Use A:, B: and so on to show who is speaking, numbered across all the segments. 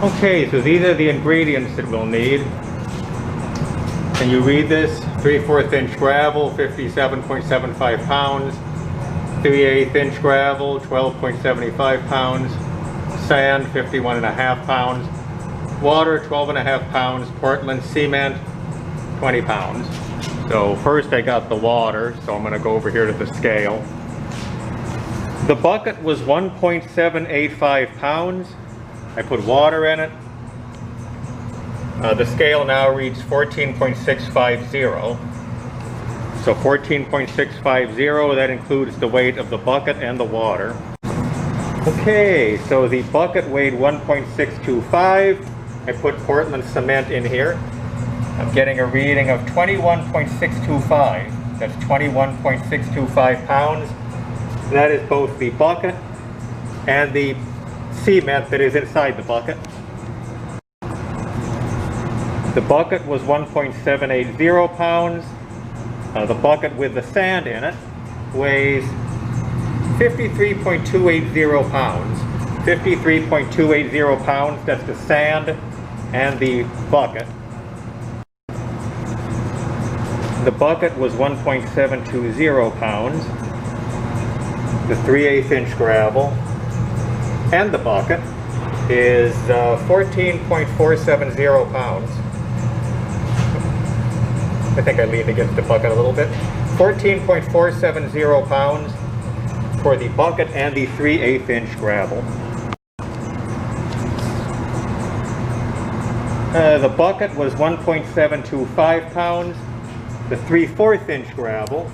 A: Okay, so these are the ingredients that we'll need. Can you read this? 3/4 inch gravel, 57.75 pounds. 3/8 inch gravel, 12.75 pounds. Sand, 51.5 pounds. Water, 12.5 pounds. Portland cement, 20 pounds. So first I got the water, so I'm going to go over here to the scale. The bucket was 1.785 pounds. I put water in it. The scale now reads 14.650. So 14.650, that includes the weight of the bucket and the water. Okay, so the bucket weighed 1.625. I put Portland cement in here. I'm getting a reading of 21.625. That's 21.625 pounds. That is both the bucket and the cement that is inside the bucket. The bucket was 1.780 pounds. The bucket with the sand in it weighs 53.280 pounds. 53.280 pounds, that's the sand and the bucket. The bucket was 1.720 pounds. The 3/8 inch gravel and the bucket is 14.470 pounds. I think I leaned against the bucket a little bit. 14.470 pounds for the bucket and the 3/8 inch gravel. The bucket was 1.725 pounds. The 3/4 inch gravel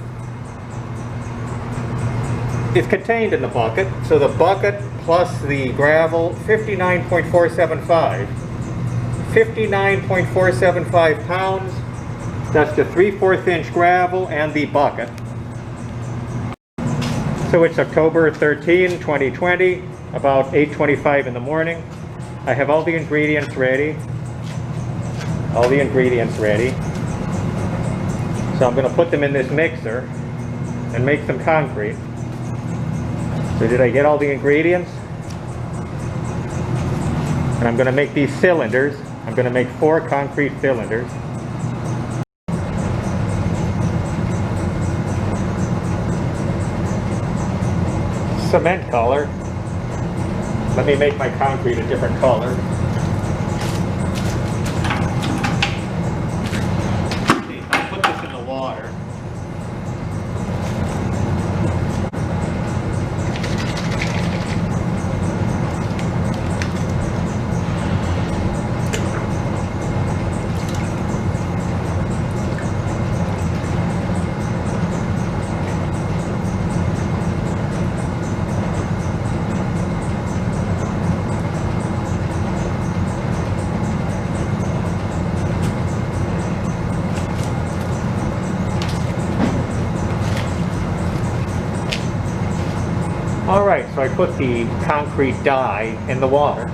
A: is contained in the bucket, so the bucket plus the gravel, 59.475. 59.475 pounds. That's the 3/4 inch gravel and the bucket. So it's October 13, 2020, about 8:25 in the morning. I have all the ingredients ready. All the ingredients ready. So I'm going to put them in this mixer and make some concrete. So did I get all the ingredients? And I'm going to make these cylinders. I'm going to make 4 concrete cylinders. Cement color. Let me make my concrete a different color. I'll put this in the water. Alright, so I put the concrete dye in the water.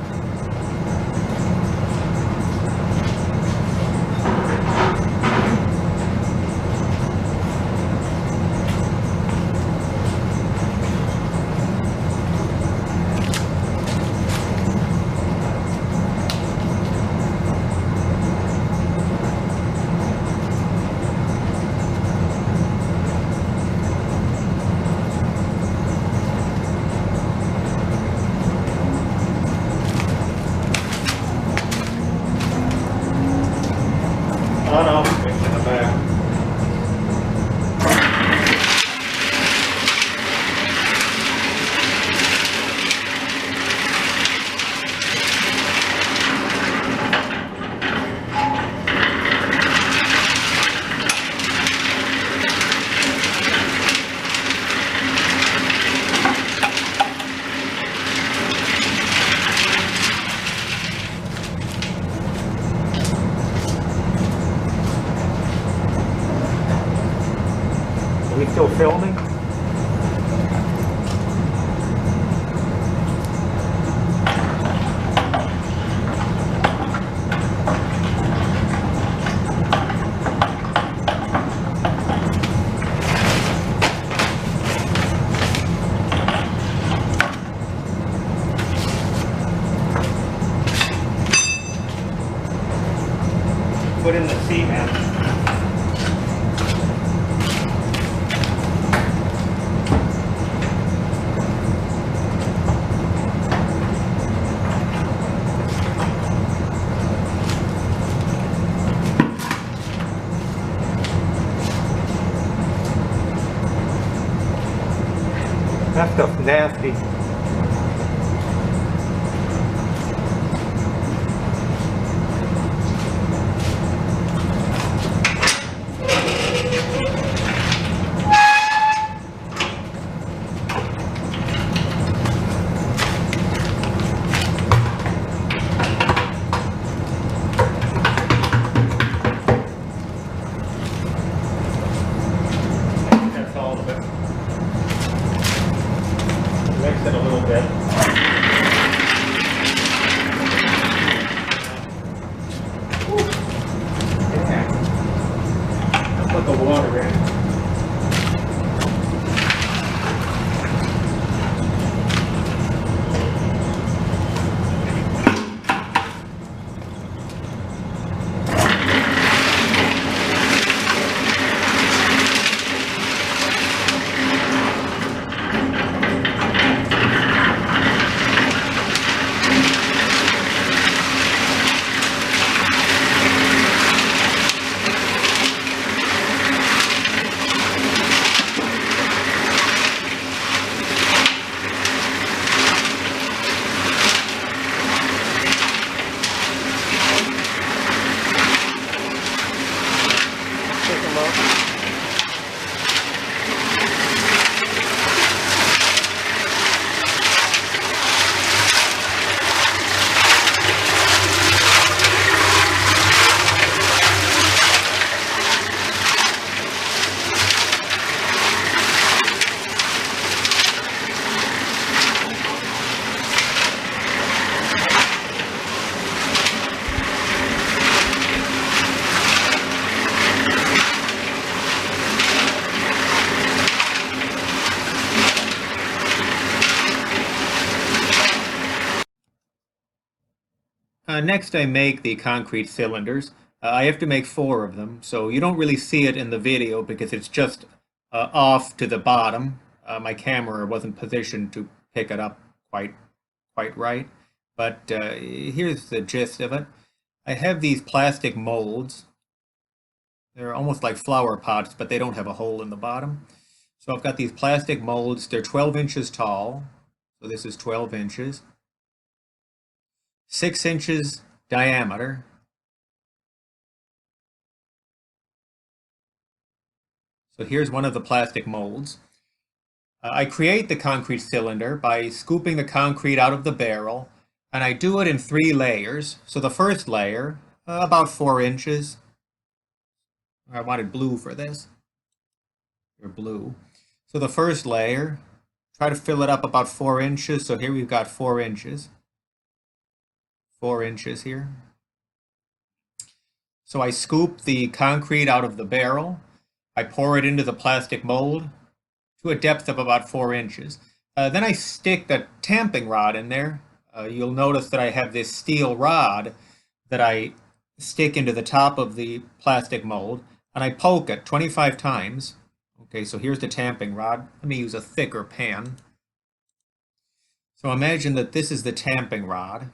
A: Oh no, it's in the back. Are we still filming? That stuff's nasty. That's all of it. Mix it a little bit. Yeah. I'll put the water in. Next, I make the concrete cylinders. I have to make 4 of them, so you don't really see it in the video because it's just off to the bottom. My camera wasn't positioned to pick it up quite right, but here's the gist of it. I have these plastic molds. They're almost like flower pots, but they don't have a hole in the bottom. So I've got these plastic molds. They're 12 inches tall, so this is 12 inches. 6 inches diameter. So here's one of the plastic molds. I create the concrete cylinder by scooping the concrete out of the barrel, and I do it in 3 layers. So the first layer, about 4 inches. I wanted blue for this, or blue. So the first layer, try to fill it up about 4 inches. So here we've got 4 inches. 4 inches here. So I scoop the concrete out of the barrel. I pour it into the plastic mold to a depth of about 4 inches. Then I stick the tamping rod in there. You'll notice that I have this steel rod that I stick into the top of the plastic mold, and I poke it 25 times. Okay, so here's the tamping rod. Let me use a thicker pan. So imagine that this is the tamping rod.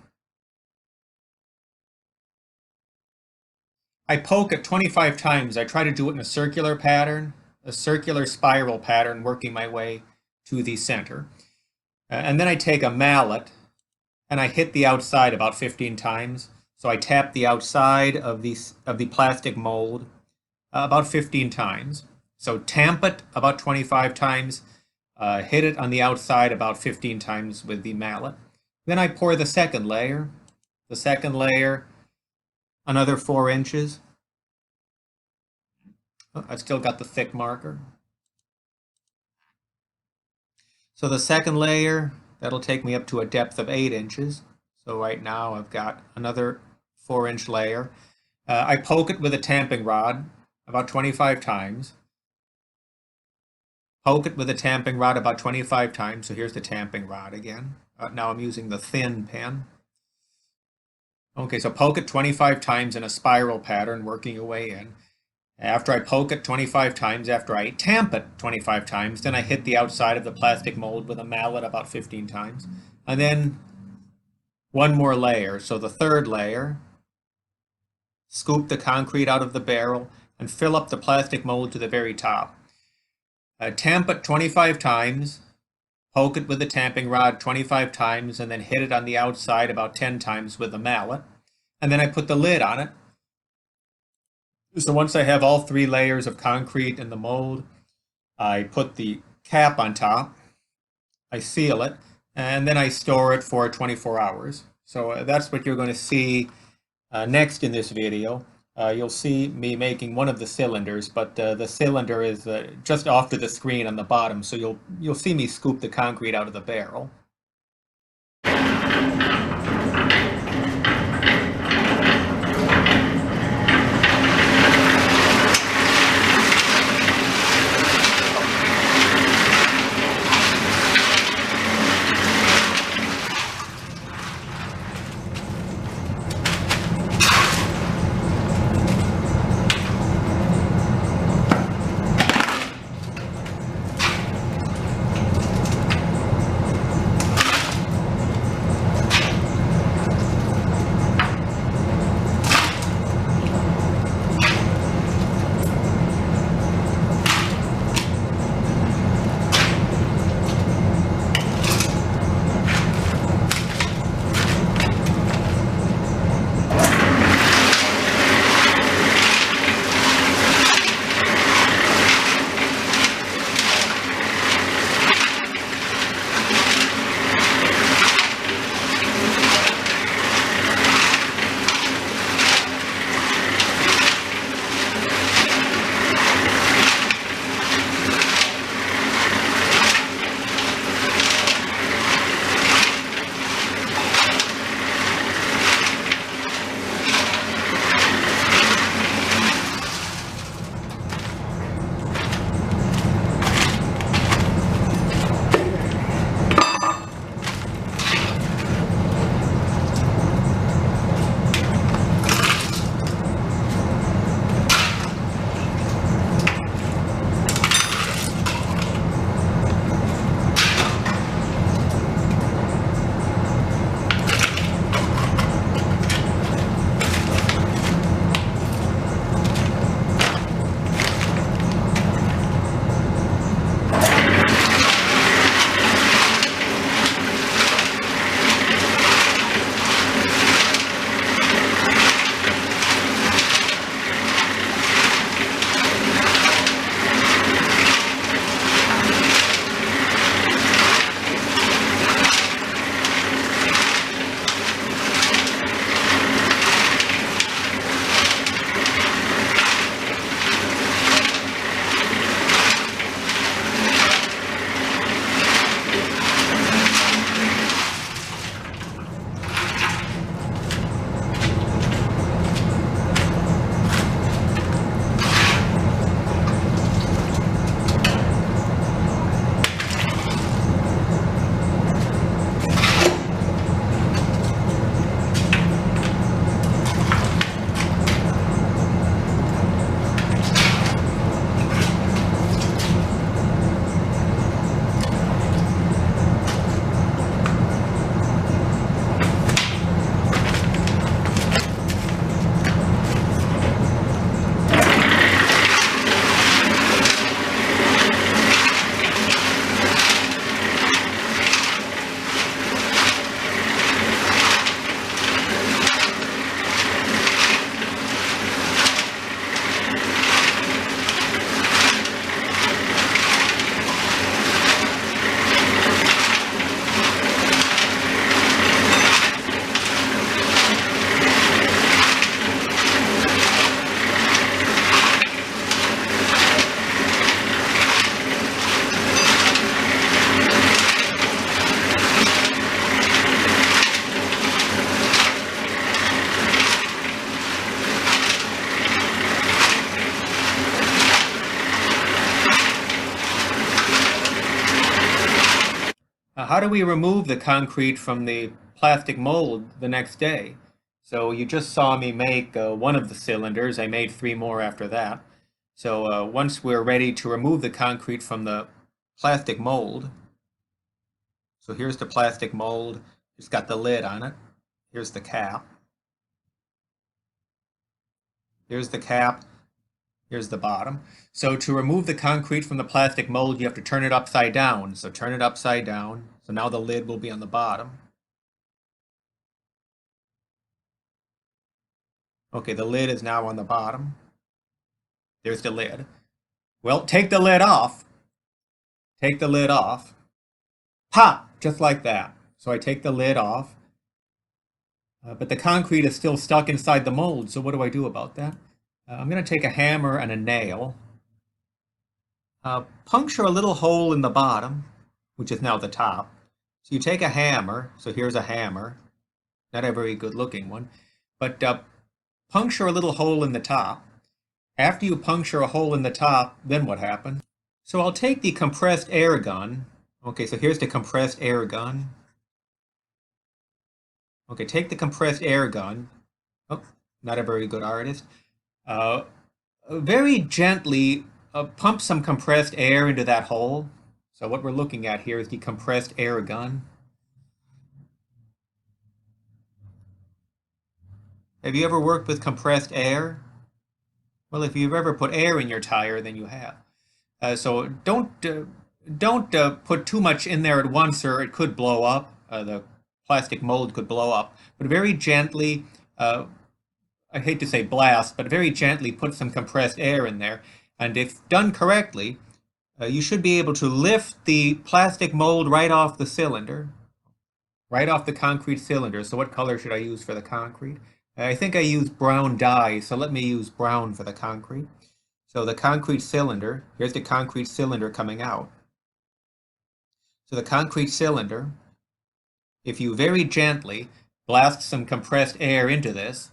A: I poke it 25 times. I try to do it in a circular pattern, a circular spiral pattern, working my way to the center. And then I take a mallet and I hit the outside about 15 times. So I tap the outside of the plastic mold about 15 times. So tamp it about 25 times, hit it on the outside about 15 times with the mallet. Then I pour the second layer. The second layer, another 4 inches. Oh, I've still got the thick marker. So the second layer, that'll take me up to a depth of 8 inches. So right now I've got another 4-inch layer. I poke it with a tamping rod about 25 times. Poke it with a tamping rod about 25 times. So here's the tamping rod again. Now I'm using the thin pen. Okay, so poke it 25 times in a spiral pattern, working your way in. After I poke it 25 times, after I tamp it 25 times, then I hit the outside of the plastic mold with a mallet about 15 times. And then one more layer. So the third layer, scoop the concrete out of the barrel and fill up the plastic mold to the very top. Tamp it 25 times, poke it with a tamping rod 25 times, and then hit it on the outside about 10 times with a mallet. And then I put the lid on it. So once I have all 3 layers of concrete in the mold, I put the cap on top, I seal it, and then I store it for 24 hours. So that's what you're going to see next in this video. You'll see me making one of the cylinders, but the cylinder is just off to the screen on the bottom, so you'll see me scoop the concrete out of the barrel. How do we remove the concrete from the plastic mold the next day? So you just saw me make one of the cylinders. I made 3 more after that. So once we're ready to remove the concrete from the plastic mold, so here's the plastic mold. It's got the lid on it. Here's the cap. Here's the cap. Here's the bottom. So to remove the concrete from the plastic mold, you have to turn it upside down. So turn it upside down. So now the lid will be on the bottom. Okay, the lid is now on the bottom. There's the lid. Well, take the lid off. Take the lid off. Pop! Just like that. So I take the lid off. But the concrete is still stuck inside the mold, so what do I do about that? I'm going to take a hammer and a nail. Puncture a little hole in the bottom, which is now the top. So you take a hammer, so here's a hammer. Not a very good looking one. But puncture a little hole in the top. After you puncture a hole in the top, then what happens? So I'll take the compressed air gun. Okay, so here's the compressed air gun. Okay, take the compressed air gun. Oh, not a very good artist. Very gently pump some compressed air into that hole. So what we're looking at here is the compressed air gun. Have you ever worked with compressed air? Well, if you've ever put air in your tire, then you have. So don't put too much in there at once, or it could blow up. The plastic mold could blow up. But very gently, I hate to say blast, but very gently put some compressed air in there. And if done correctly, you should be able to lift the plastic mold right off the cylinder, right off the concrete cylinder. So what color should I use for the concrete? I think I used brown dye, so let me use brown for the concrete. So the concrete cylinder, here's the concrete cylinder coming out. So the concrete cylinder, if you very gently blast some compressed air into this,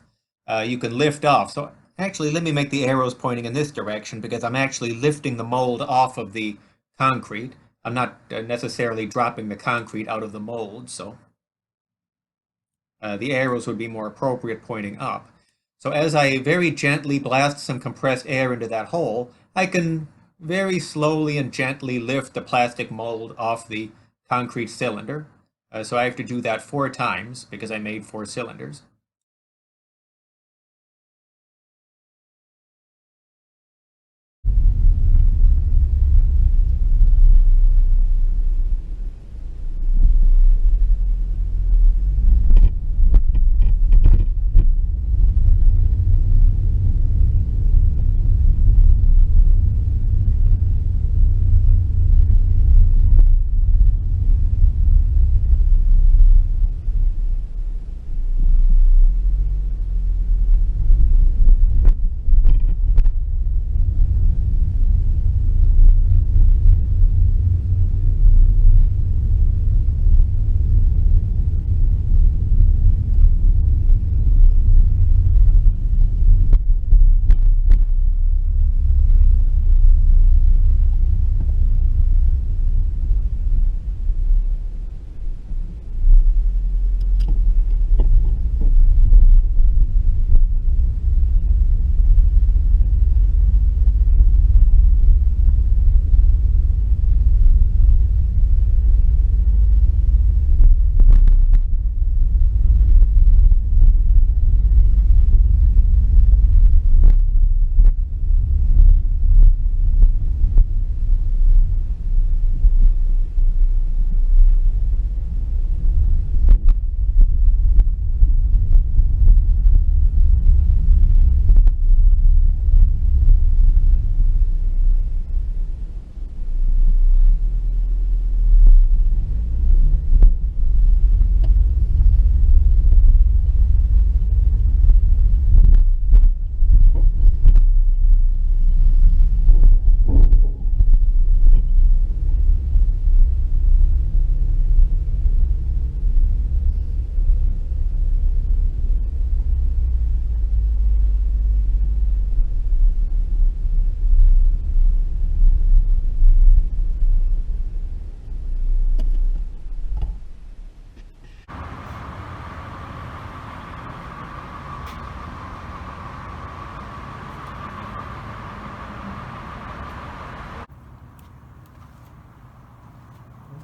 A: you can lift off. So actually, let me make the arrows pointing in this direction because I'm actually lifting the mold off of the concrete. I'm not necessarily dropping the concrete out of the mold, so the arrows would be more appropriate pointing up. So as I very gently blast some compressed air into that hole, I can very slowly and gently lift the plastic mold off the concrete cylinder. So I have to do that 4 times because I made 4 cylinders.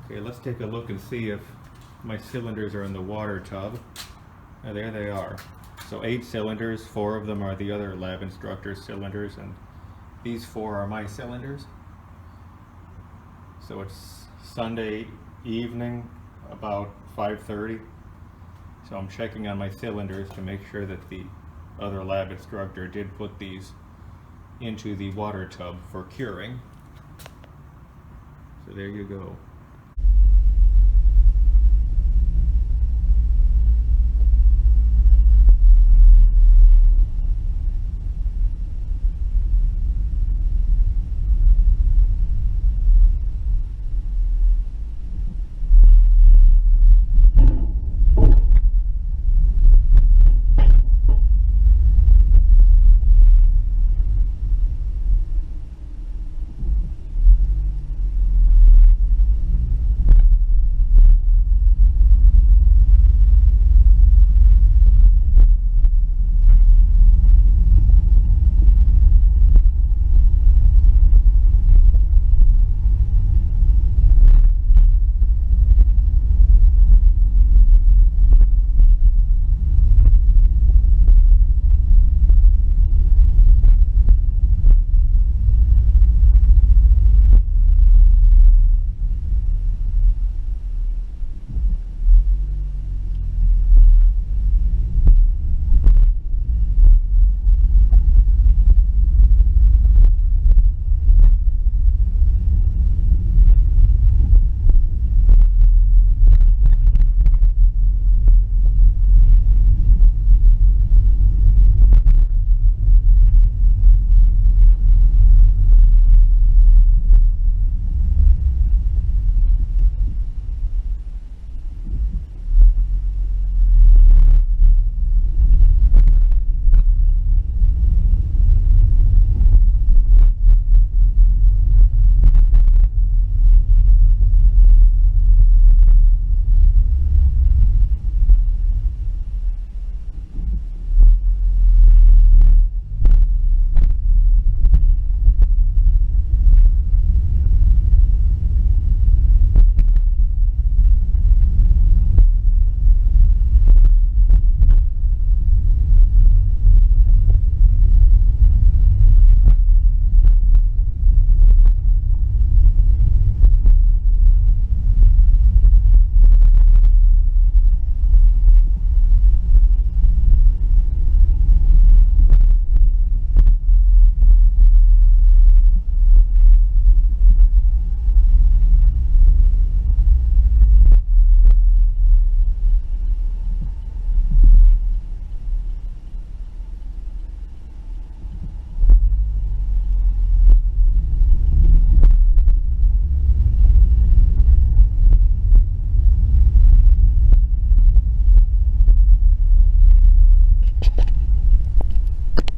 A: Okay, let's take a look and see if my cylinders are in the water tub. There they are. So 8 cylinders, 4 of them are the other lab instructor's cylinders, and These 4 are my cylinders. So it's Sunday evening, about 5:30. So I'm checking on my cylinders to make sure that the other lab instructor did put these into the water tub for curing. So there you go.